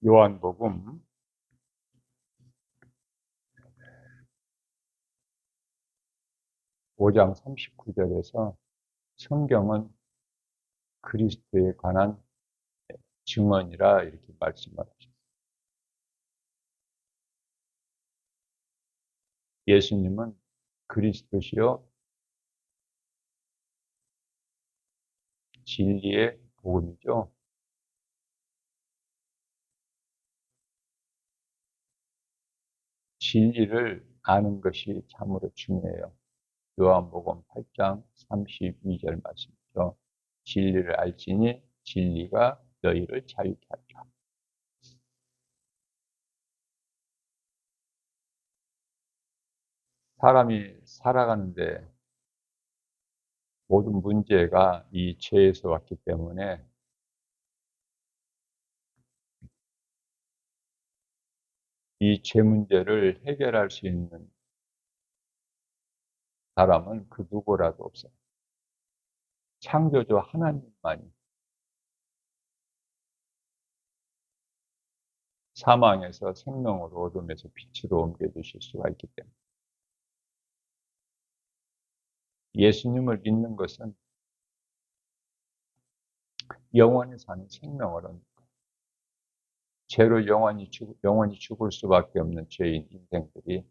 요한복음 5장 39절에서 성경은 그리스도에 관한 증언이라 이렇게 말씀하셨습니다. 예수님은 그리스도시요 진리의 복음이죠. 진리를 아는 것이 참으로 중요해요. 요한복음 8장 32절 말씀이죠. 진리를 알지니 진리가 너희를 자유케 하리라. 사람이 살아가는데 모든 문제가 이 죄에서 왔기 때문에 이 죄 문제를 해결할 수 있는 사람은 그 누구라도 없어요. 창조주 하나님만이 사망에서 생명으로 어둠에서 빛으로 옮겨주실 수가 있기 때문에 예수님을 믿는 것은 영원히 사는 생명을 얻는 거예요. 죄로 영원히 죽을 수밖에 없는 죄인 인생들이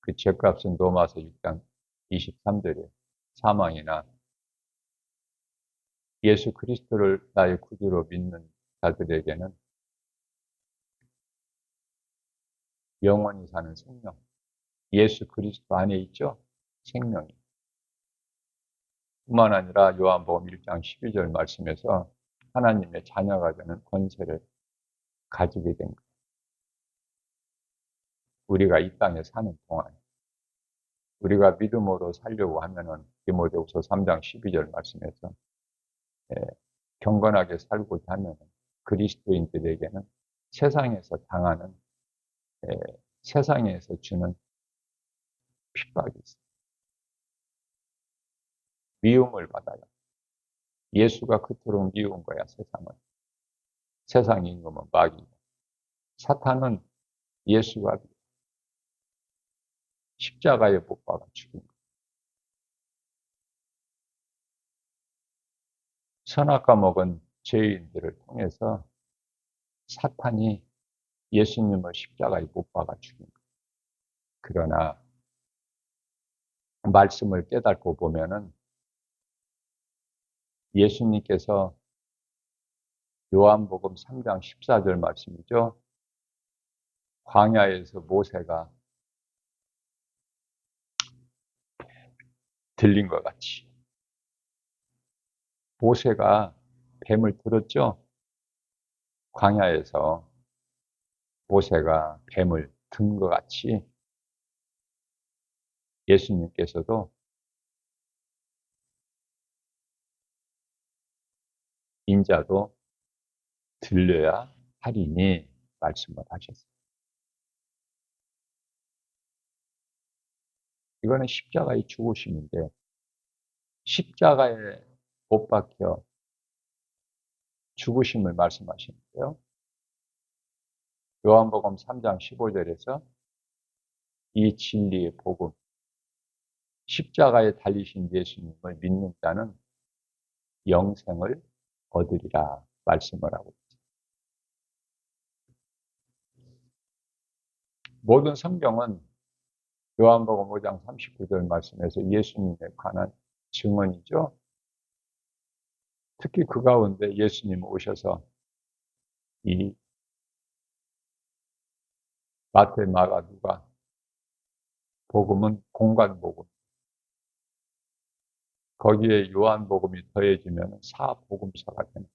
그 죄값은 로마서 6장 23절에 사망이나 예수 그리스도를 나의 구주로 믿는 자들에게는 영원히 사는 생명, 예수 그리스도 안에 있죠? 생명이. 뿐만 아니라 요한복음 1장 12절 말씀에서 하나님의 자녀가 되는 권세를 가지게 된 거예요. 우리가 이 땅에 사는 동안 우리가 믿음으로 살려고 하면은 디모데후서 3장 12절 말씀에서 경건하게 살고자 하면 그리스도인들에게는 세상에서 당하는 세상에서 주는 핍박이 있어요. 미움을 받아요. 예수가 그토록 미운 거야, 세상은. 세상 임금은 마귀고 사탄은 예수가 십자가에 못 박아 죽인 거예요. 선악과 먹은 죄인들을 통해서 사탄이 예수님을 십자가에 못 박아 죽인 거예요. 그러나 말씀을 깨닫고 보면은 예수님께서 요한복음 3장 14절 말씀이죠. 광야에서 모세가 들린 것 같이 모세가 뱀을 들었죠. 광야에서 모세가 뱀을 든 것 같이 예수님께서도 인자도 들려야 하리니 말씀을 하셨어요. 이거는 십자가의 죽으심인데 십자가에 못 박혀 죽으심을 말씀하시는데요. 요한복음 3장 15절에서 이 진리의 복음, 십자가에 달리신 예수님을 믿는 자는 영생을 얻으리라 말씀을 하고 있습니다. 모든 성경은 요한복음 5장 39절 말씀에서 예수님에 관한 증언이죠. 특히 그 가운데 예수님 오셔서 이 마태, 마가, 누가 복음은 공간 복음. 거기에 요한복음이 더해지면 사복음서가 되는 거예요.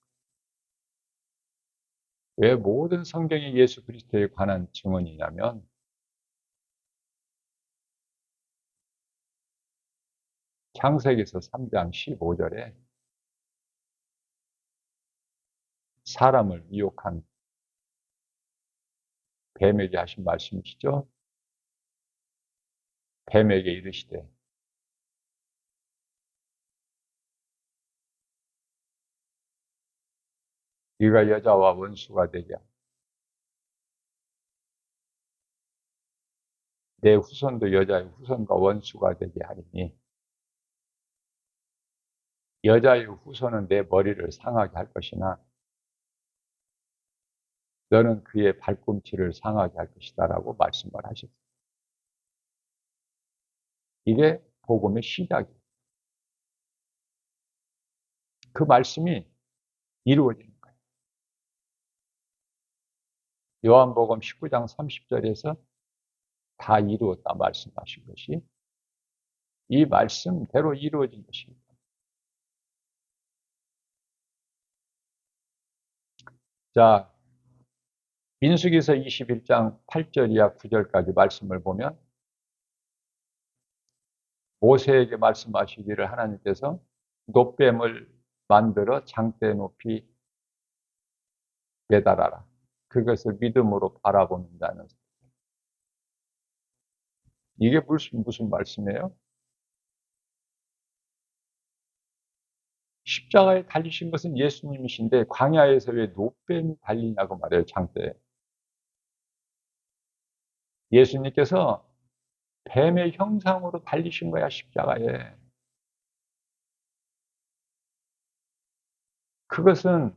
왜 모든 성경이 예수 그리스도에 관한 증언이냐면 창세기서 3장 15절에 사람을 미혹한 뱀에게 하신 말씀이시죠. 뱀에게 이르시되 네가 여자와 원수가 되게 내 후손도 여자의 후손과 원수가 되게 하리니 여자의 후손은 내 머리를 상하게 할 것이나 너는 그의 발꿈치를 상하게 할 것이다 라고 말씀을 하셨어요. 이게 복음의 시작이에요. 그 말씀이 이루어지는 거예요. 요한복음 19장 30절에서 다 이루었다 말씀하신 것이 이 말씀대로 이루어진 것입니다. 자, 민수기서 21장 8절 이하 9절까지 말씀을 보면 모세에게 말씀하시기를 하나님께서 놋뱀을 만들어 장대 높이 매달아라. 그것을 믿음으로 바라보는 자는. 이게 무슨 말씀이에요? 십자가에 달리신 것은 예수님이신데 광야에서 왜 놋뱀이 달리냐고 말해요. 장대에. 예수님께서 뱀의 형상으로 달리신 거야, 십자가에. 그것은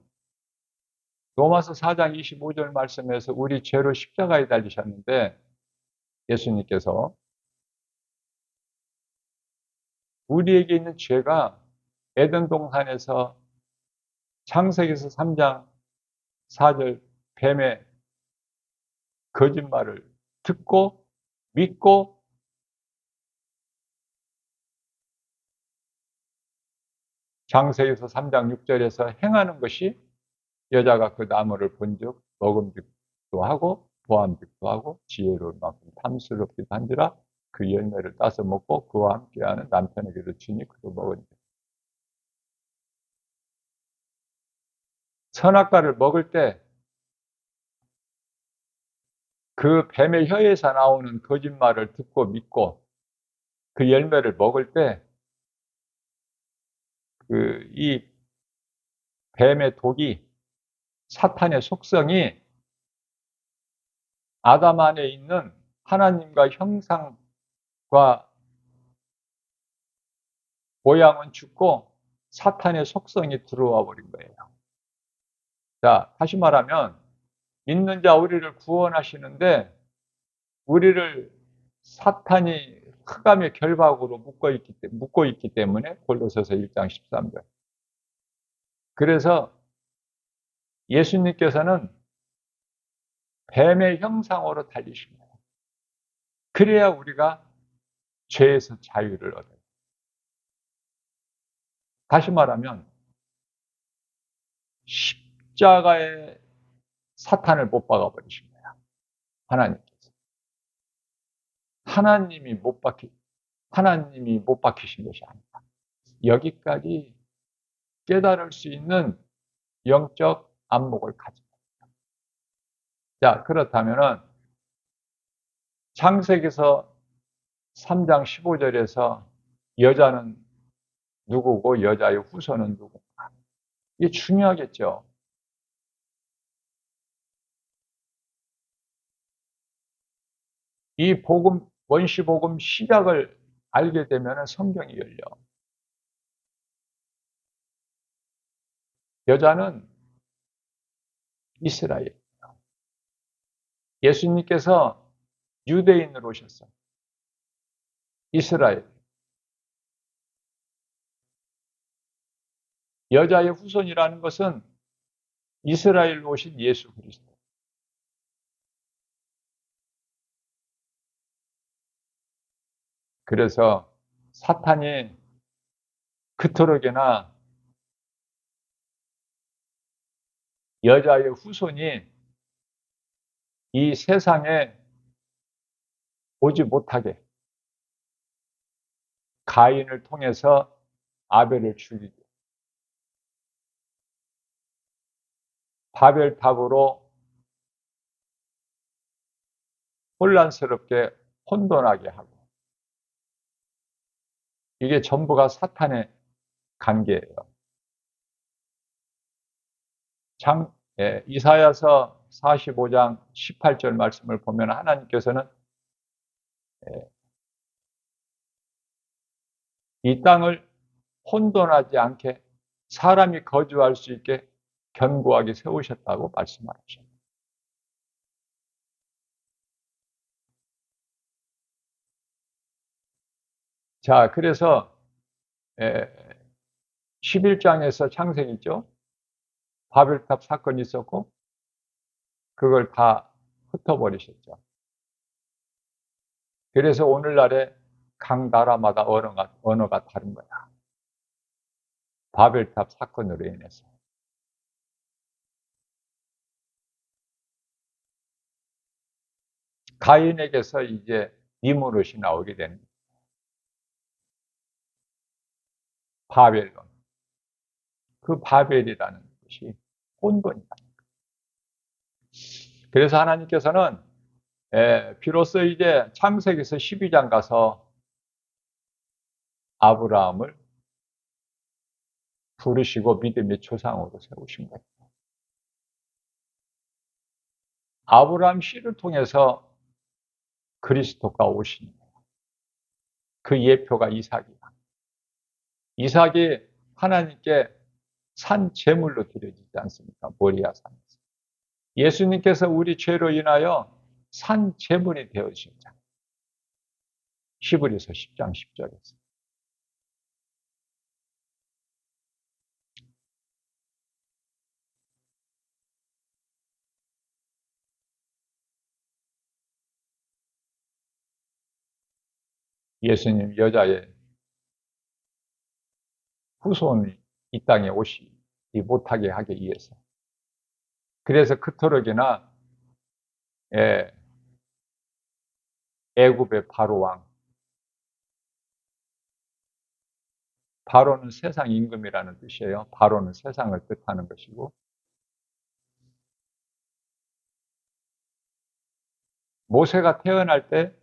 로마서 4장 25절 말씀에서 우리 죄로 십자가에 달리셨는데 예수님께서 우리에게 있는 죄가 에덴 동산에서 창세기서 3장 4절 뱀의 거짓말을 듣고 믿고 창세기서 3장 6절에서 행하는 것이 여자가 그 나무를 본즉 먹음직도 하고 보암직도 하고 지혜로울 만큼 탐스럽기도 한지라 그 열매를 따서 먹고 그와 함께하는 남편에게도 주니 그도 먹으니. 선악과를 먹을 때 그 뱀의 혀에서 나오는 거짓말을 듣고 믿고 그 열매를 먹을 때 이 뱀의 독이 사탄의 속성이 아담 안에 있는 하나님과 형상과 모양은 죽고 사탄의 속성이 들어와 버린 거예요. 자, 다시 말하면 믿는 자 우리를 구원하시는데 우리를 사탄이 흑암의 결박으로 묶고 있기 때문에 골로새서 1장 13절. 그래서 예수님께서는 뱀의 형상으로 달리신 거예요. 그래야 우리가 죄에서 자유를 얻어요. 다시 말하면 십자가에 사탄을 못 박아 버리신 거야. 하나님께서. 하나님이 못 박히신 것이 아니다. 여기까지 깨달을 수 있는 영적 안목을 가진 겁니다. 자, 그렇다면은 창세기서 3장 15절에서 여자는 누구고 여자의 후손은 누군가? 이게 중요하겠죠. 이 복음, 원시복음 시작을 알게 되면 성경이 열려. 여자는 이스라엘. 예수님께서 유대인으로 오셨어. 이스라엘. 여자의 후손이라는 것은 이스라엘로 오신 예수 그리스도. 그래서 사탄이 그토록이나 여자의 후손이 이 세상에 오지 못하게 가인을 통해서 아벨을 죽이고 바벨탑으로 혼란스럽게 혼돈하게 하고 이게 전부가 사탄의 관계예요. 이사야서 45장 18절 말씀을 보면 하나님께서는 이 땅을 혼돈하지 않게 사람이 거주할 수 있게 견고하게 세우셨다고 말씀하셨습니다. 자, 그래서 11장에서 창세기죠. 바벨탑 사건이 있었고 그걸 다 흩어버리셨죠. 그래서 오늘날에 각 나라마다 언어가 다른 거야. 바벨탑 사건으로 인해서. 가인에게서 이제 니무롯이 나오게 되는 바벨론. 그 바벨이라는 것이 혼돈이다. 그래서 하나님께서는 비로소 이제 창세기에서 12장 가서 아브라함을 부르시고 믿음의 조상으로 세우신 거예요. 아브라함 씨를 통해서 그리스도가 오신 거예요. 그 예표가 이삭이다. 이삭이 하나님께 산 제물로 드려지지 않습니까? 모리아 산에서. 예수님께서 우리 죄로 인하여 산 제물이 되어주셨잖아요. 히브리서 10장 10절에서. 예수님 여자의 후손이 이 땅에 오시지 못하게 하기 위해서. 그래서 그토록이나 애굽의 바로 왕. 바로는 세상 임금이라는 뜻이에요. 바로는 세상을 뜻하는 것이고 모세가 태어날 때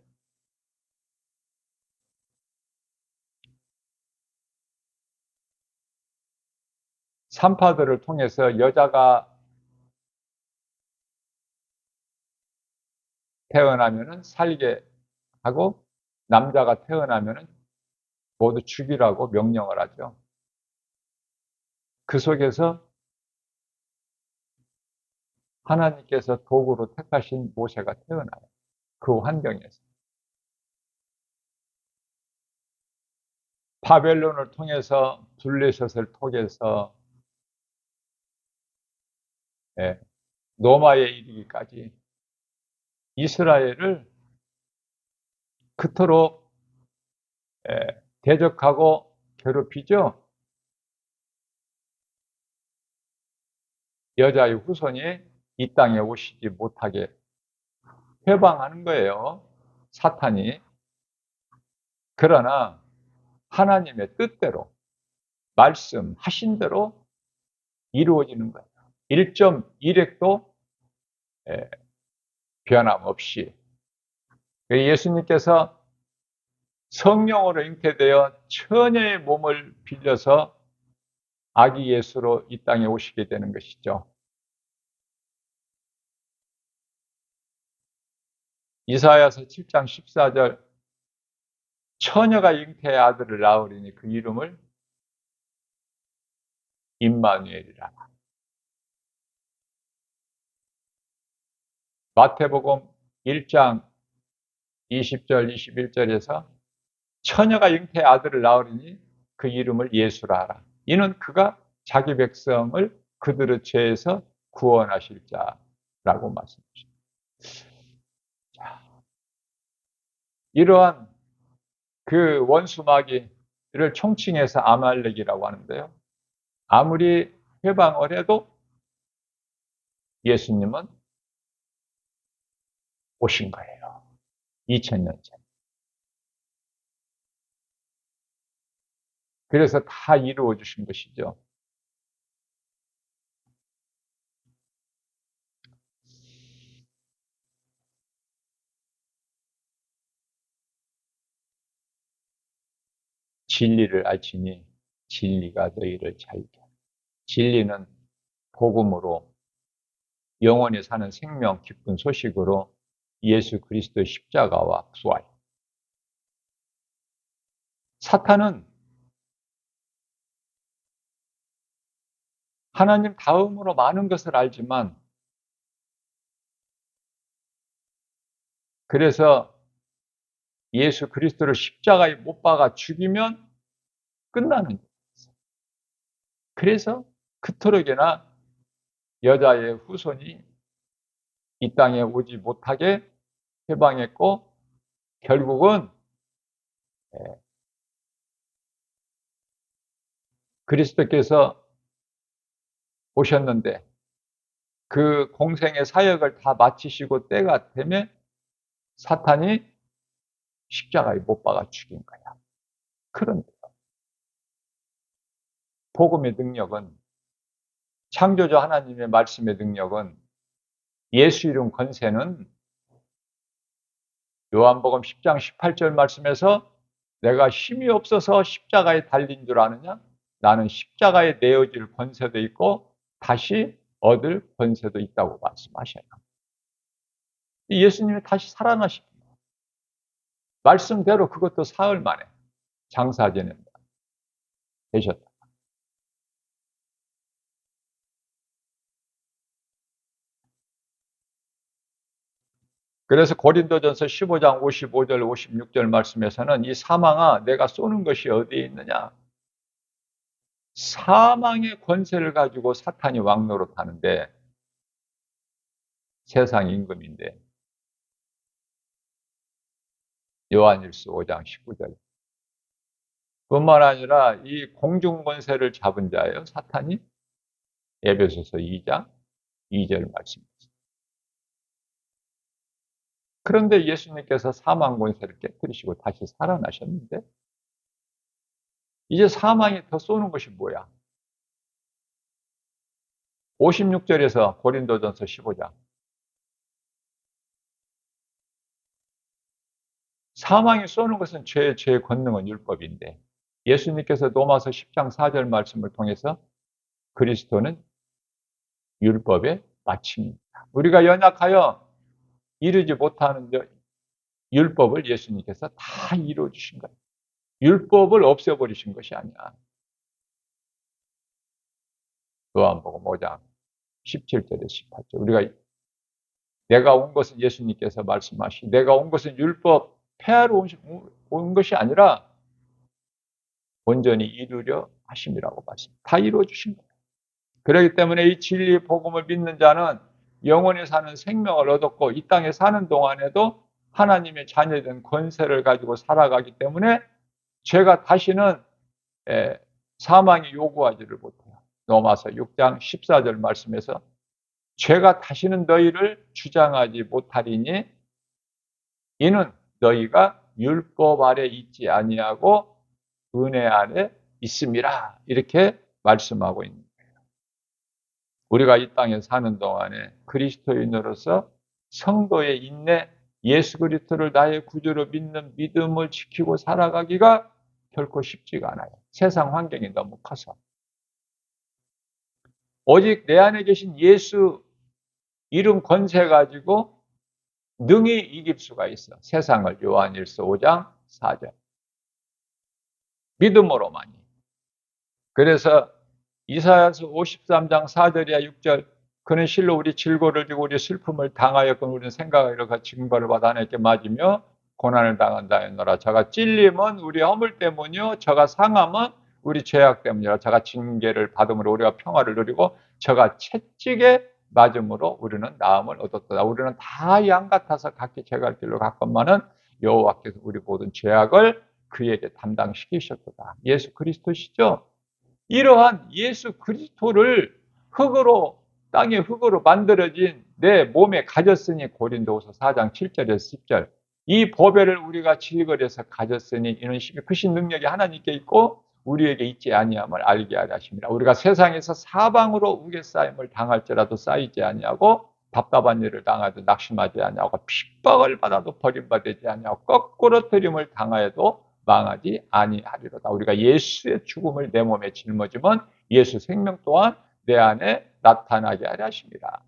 산파들을 통해서 여자가 태어나면은 살게 하고 남자가 태어나면은 모두 죽이라고 명령을 하죠. 그 속에서 하나님께서 도구로 택하신 모세가 태어나요. 그 환경에서. 바벨론을 통해서 블레셋을 통해서 노마에 이르기까지 이스라엘을 그토록 대적하고 괴롭히죠. 여자의 후손이 이 땅에 오시지 못하게 회방하는 거예요. 사탄이. 그러나 하나님의 뜻대로 말씀하신 대로 이루어지는 거예요. 1.1획도 변함없이. 예수님께서 성령으로 잉태되어 처녀의 몸을 빌려서 아기 예수로 이 땅에 오시게 되는 것이죠. 이사야서 7장 14절 처녀가 잉태의 아들을 낳으리니 그 이름을 임마누엘이라. 마태복음 1장 20절 21절에서 처녀가 잉태의 아들을 낳으리니 그 이름을 예수라 하라. 이는 그가 자기 백성을 그들의 죄에서 구원하실 자라고 말씀하십니다. 이러한 그 원수 마귀를 총칭해서 아말렉이라고 하는데요. 아무리 회방을 해도 예수님은 오신 거예요. 2000년 전. 그래서 다 이루어 주신 것이죠. 진리를 알지니 진리가 너희를 자유케 하리라. 진리는 복음으로 영원히 사는 생명 기쁜 소식으로 예수 그리스도의 십자가와 부활. 사탄은 하나님 다음으로 많은 것을 알지만 그래서 예수 그리스도를 십자가에 못 박아 죽이면 끝나는 거예요. 그래서 그토록이나 여자의 후손이 이 땅에 오지 못하게 해방했고 결국은 그리스도께서 오셨는데 그 공생의 사역을 다 마치시고 때가 되면 사탄이 십자가에 못 박아 죽인 거야. 그런데 복음의 능력은 창조주 하나님의 말씀의 능력은 예수 이름 권세는 요한복음 10장 18절 말씀에서 내가 힘이 없어서 십자가에 달린 줄 아느냐? 나는 십자가에 내어질 권세도 있고 다시 얻을 권세도 있다고 말씀하셔요. 예수님이 다시 살아나신 말씀대로 그것도 사흘 만에 장사 지낸다. 되셨다. 그래서 고린도전서 15장 55절 56절 말씀에서는 이 사망아 내가 쏘는 것이 어디에 있느냐? 사망의 권세를 가지고 사탄이 왕노릇하는데 세상 임금인데 요한일서 5장 19절 뿐만 아니라 이 공중 권세를 잡은 자예요. 사탄이 에베소서 2장 2절 말씀입니다. 그런데 예수님께서 사망 권세를 깨뜨리시고 다시 살아나셨는데 이제 사망이 더 쏘는 것이 뭐야? 56절에서 고린도전서 15장 사망이 쏘는 것은 죄의 권능은 율법인데 예수님께서 로마서 10장 4절 말씀을 통해서 그리스도는 율법의 마침입니다. 우리가 연약하여 이루지 못하는 율법을 예수님께서 다 이루어 주신 거예요. 율법을 없애버리신 것이 아니야. 요한복음 5장 17절에 18절 우리가 내가 온 것은 예수님께서 말씀하시 내가 온 것은 율법 폐하러 온 것이 아니라 온전히 이루려 하심이라고 말씀. 다 이루어 주신 거예요. 그렇기 때문에 이 진리 복음을 믿는 자는 영원히 사는 생명을 얻었고 이 땅에 사는 동안에도 하나님의 자녀된 권세를 가지고 살아가기 때문에 죄가 다시는 사망이 요구하지를 못해요. 로마서 6장 14절 말씀에서 죄가 다시는 너희를 주장하지 못하리니 이는 너희가 율법 아래 있지 아니하고 은혜 안에 있음이라 이렇게 말씀하고 있는 거예요. 우리가 이 땅에 사는 동안에 그리스도인으로서 성도의 인내, 예수 그리스도를 나의 구주로 믿는 믿음을 지키고 살아가기가 결코 쉽지가 않아요. 세상 환경이 너무 커서. 오직 내 안에 계신 예수 이름 권세 가지고 능히 이길 수가 있어. 세상을 요한일서 5장 4절. 믿음으로만이. 그래서 이사야서 53장 4절이야 6절. 그는 실로 우리 질고를 지고 우리 슬픔을 당하였건 우리는 생각을 이렇게 징벌을 받아 하나님께 맞으며 고난을 당한다 했노라. 저가 찔림은 우리 허물 때문이요. 저가 상함은 우리 죄악 때문이라. 저가 징계를 받음으로 우리가 평화를 누리고 저가 채찍에 맞음으로 우리는 나음을 얻었다. 우리는 다 양 같아서 각기 제갈 길로 갔건만은 여호와께서 우리 모든 죄악을 그에게 담당시키셨도다. 예수 그리스도시죠. 이러한 예수 그리스도를 흙으로 땅의 흙으로 만들어진 내 몸에 가졌으니 고린도후서 4장 7절에서 10절 이 보배를 우리가 질거려서 가졌으니 이는 크신 능력이 하나님께 있고 우리에게 있지 아니함을 알게 하려 하심이라. 우리가 세상에서 사방으로 우겨싸임을 당할지라도 쌓이지 아니하고 답답한 일을 당하도 낙심하지 아니하고 핍박을 받아도 버림받지 아니하고 거꾸로 들임을 당하여도 망하지 아니하리로다. 우리가 예수의 죽음을 내 몸에 짊어지면 예수 생명 또한 내 안에 나타나게 하려 하십니다.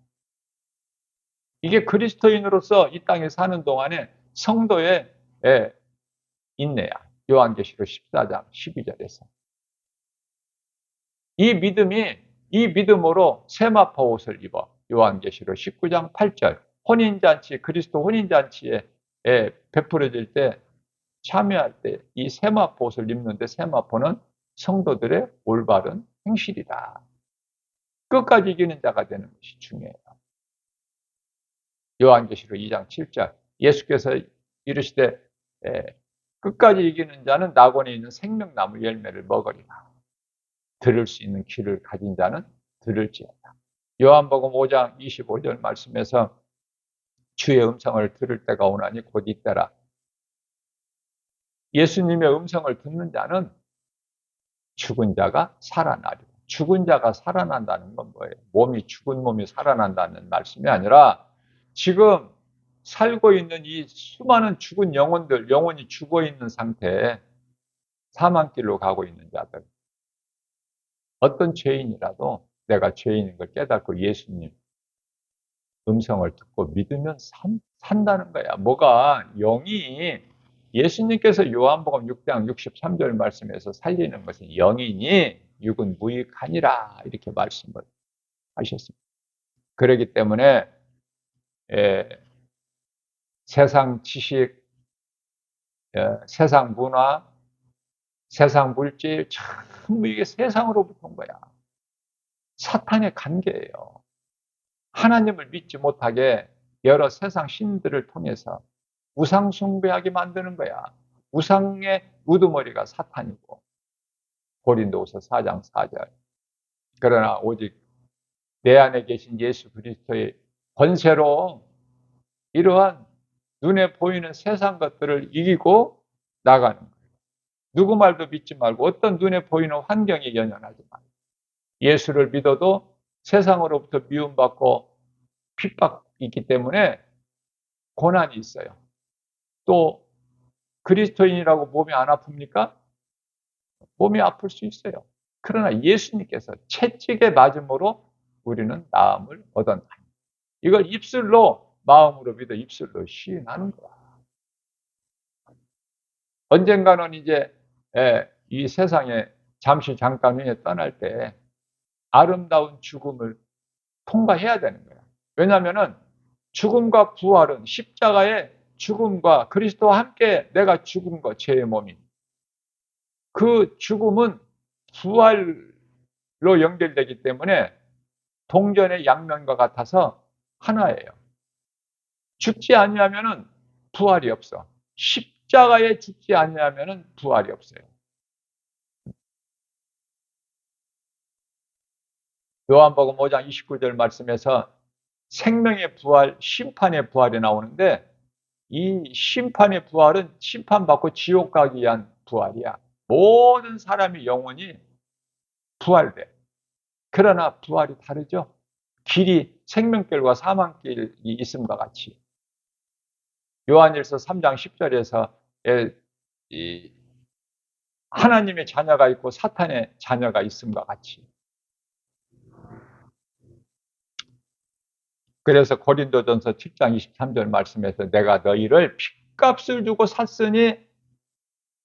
이게 그리스도인으로서 이 땅에 사는 동안에 성도의 인내야. 요한계시록 14장 12절에서. 이 믿음이 이 믿음으로 세마포 옷을 입어 요한계시록 19장 8절 혼인잔치 그리스도 혼인잔치에 베풀어질 때 참여할 때 이 세마포 옷을 입는데 세마포는 성도들의 올바른 행실이다. 끝까지 이기는 자가 되는 것이 중요해요. 요한계시록 2장 7절 예수께서 이르시되 끝까지 이기는 자는 낙원에 있는 생명나무 열매를 먹으리라. 들을 수 있는 귀를 가진 자는 들을지어다. 요한복음 5장 25절 말씀에서 주의 음성을 들을 때가 오나니 곧 이때라. 예수님의 음성을 듣는 자는 죽은 자가 살아나리라. 죽은 자가 살아난다는 건 뭐예요? 죽은 몸이 살아난다는 말씀이 아니라 지금 살고 있는 이 수많은 죽은 영혼들, 영혼이 죽어 있는 상태에 사망길로 가고 있는 자들. 어떤 죄인이라도 내가 죄인인 걸 깨닫고 예수님 음성을 듣고 믿으면 산다는 거야. 뭐가 영이 예수님께서 요한복음 6장 63절 말씀에서 살리는 것은 영이니 육은 무익하니라 이렇게 말씀을 하셨습니다. 그렇기 때문에 세상 지식, 세상 문화, 세상 물질 전부 이게 세상으로부터 온 거야. 사탄의 관계예요. 하나님을 믿지 못하게 여러 세상 신들을 통해서 우상 숭배하게 만드는 거야. 우상의 우두머리가 사탄이고 고린도후서 4장 4절. 그러나 오직 내 안에 계신 예수 그리스도의 권세로 이러한 눈에 보이는 세상 것들을 이기고 나가는 거예요. 누구 말도 믿지 말고 어떤 눈에 보이는 환경에 연연하지 말고 예수를 믿어도 세상으로부터 미움받고 핍박이기 때문에 고난이 있어요. 또 그리스도인이라고 몸이 안 아픕니까? 몸이 아플 수 있어요. 그러나 예수님께서 채찍에 맞음으로 우리는 나음을 얻었나니 이걸 입술로 마음으로 믿어 입술로 시인하는 거야. 언젠가는 이제 이 세상에 잠시 잠깐 후에 떠날 때 아름다운 죽음을 통과해야 되는 거야. 왜냐하면은 죽음과 부활은 십자가의 죽음과 그리스도와 함께 내가 죽은 거 죄의 몸이 그 죽음은 부활로 연결되기 때문에 동전의 양면과 같아서 하나예요. 죽지 아니하면은 부활이 없어. 십자가에 죽지 아니하면은 부활이 없어요. 요한복음 5장 29절 말씀에서 생명의 부활, 심판의 부활이 나오는데 이 심판의 부활은 심판받고 지옥 가기 위한 부활이야. 모든 사람의 영혼이 부활돼. 그러나 부활이 다르죠. 길이 생명길과 사망길이 있음과 같이. 요한일서 3장 10절에서 하나님의 자녀가 있고 사탄의 자녀가 있음과 같이. 그래서 고린도전서 7장 23절 말씀에서 내가 너희를 핏값을 주고 샀으니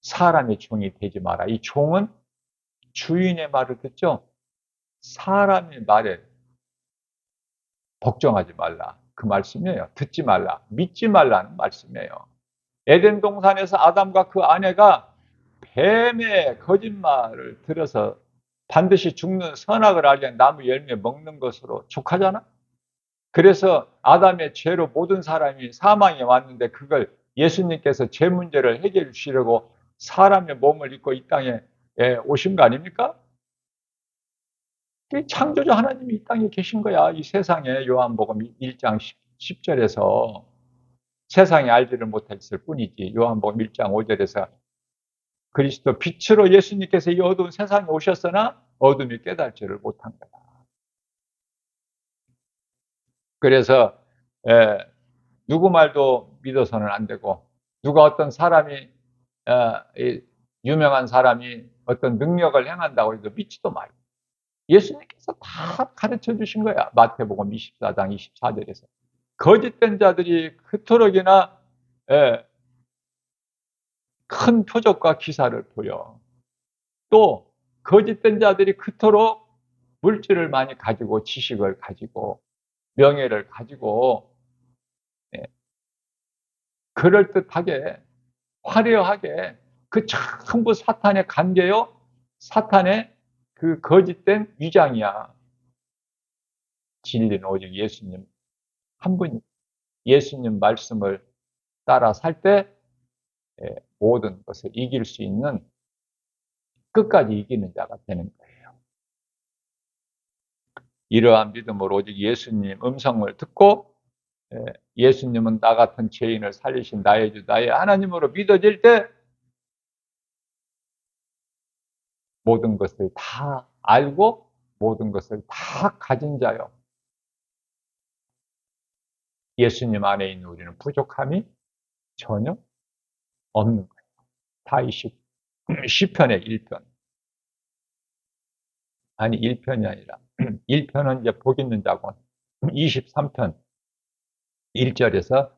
사람의 종이 되지 마라. 이 종은 주인의 말을 듣죠. 사람의 말에 복종하지 말라. 그 말씀이에요. 듣지 말라. 믿지 말라는 말씀이에요. 에덴 동산에서 아담과 그 아내가 뱀의 거짓말을 들어서 반드시 죽는 선악을 알게 나무 열매 먹는 것으로 족하잖아. 그래서 아담의 죄로 모든 사람이 사망에 왔는데 그걸 예수님께서 죄 문제를 해결해 주시려고 사람의 몸을 입고 이 땅에 오신 거 아닙니까? 창조주 하나님이 이 땅에 계신 거야. 이 세상에 요한복음 1장 10절에서 세상이 알지를 못했을 뿐이지. 요한복음 1장 5절에서 그리스도 빛으로 예수님께서 이 어두운 세상에 오셨으나 어둠이 깨달지를 못한 거다. 그래서 누구 말도 믿어서는 안 되고 누가 어떤 사람이 유명한 사람이 어떤 능력을 행한다고 해도 믿지도 말고 예수님께서 다 가르쳐 주신 거야. 마태복음 24장 24절에서 거짓된 자들이 그토록이나 큰 표적과 기사를 보여. 또 거짓된 자들이 그토록 물질을 많이 가지고 지식을 가지고 명예를 가지고 그럴듯하게 화려하게 그 전부 사탄의 관계요, 사탄의 그 거짓된 위장이야. 진리는 오직 예수님 한 분이, 예수님 말씀을 따라 살 때 모든 것을 이길 수 있는, 끝까지 이기는 자가 되는 거예요. 이러한 믿음으로 오직 예수님 음성을 듣고 예수님은 나 같은 죄인을 살리신 나의 주 나의 하나님으로 믿어질 때 모든 것을 다 알고 모든 것을 다 가진 자요. 예수님 안에 있는 우리는 부족함이 전혀 없는 거예요. 다윗이 시편의 1편. 아니 1편이 아니라 1편은 이제 복 있는 자고 23편 1절에서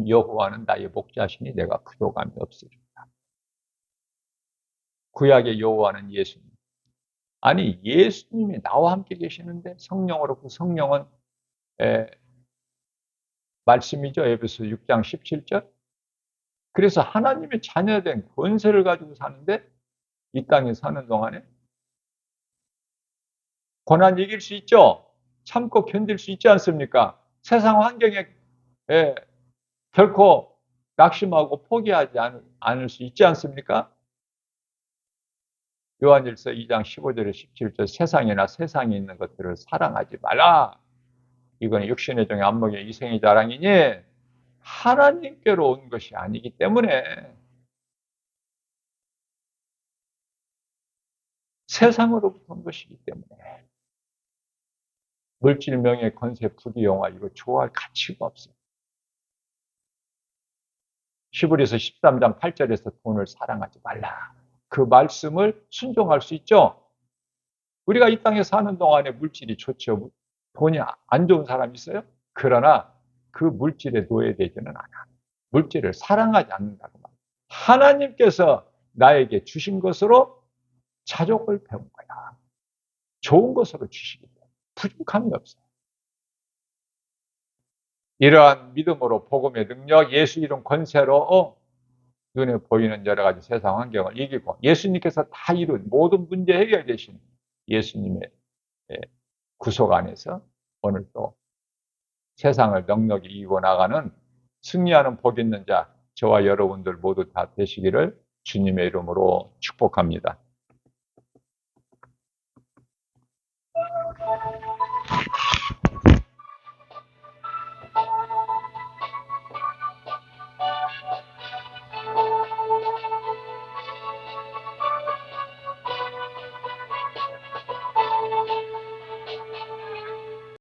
여호와는 나의 목자시니 내가 부족함이 없으리라. 구약의 여호와는 예수님. 아니 예수님이 나와 함께 계시는데 성령으로, 그 성령은 말씀이죠. 에베소 6장 17절. 그래서 하나님의 자녀된 권세를 가지고 사는데 이 땅에 사는 동안에 고난 이길 수 있죠. 참고 견딜 수 있지 않습니까? 세상 환경에 결코 낙심하고 포기하지 않을 수 있지 않습니까? 요한일서 2장 15절에 17절 세상이나 세상에 있는 것들을 사랑하지 말라. 이건 육신의 종의 안목의 이생의 자랑이니 하나님께로 온 것이 아니기 때문에 세상으로부터 온 것이기 때문에 물질, 명예, 권세, 부귀, 영화 이거 좋아할 가치가 없어요. 히브리서 13장 8절에서 돈을 사랑하지 말라. 그 말씀을 순종할 수 있죠. 우리가 이 땅에 사는 동안에 물질이 좋죠. 돈이 안 좋은 사람 있어요? 그러나 그 물질에 노예되지는 않아. 물질을 사랑하지 않는다고 말이야. 하나님께서 나에게 주신 것으로 자족을 배운 거야. 좋은 것으로 주시기 때문에 부족함이 없어요. 이러한 믿음으로 복음의 능력, 예수 이름 권세로 눈에 보이는 여러 가지 세상 환경을 이기고 예수님께서 다 이룬 모든 문제 해결되신 예수님의 구속 안에서 오늘 또 세상을 넉넉히 이기고 나가는 승리하는 복 있는 자, 저와 여러분들 모두 다 되시기를 주님의 이름으로 축복합니다.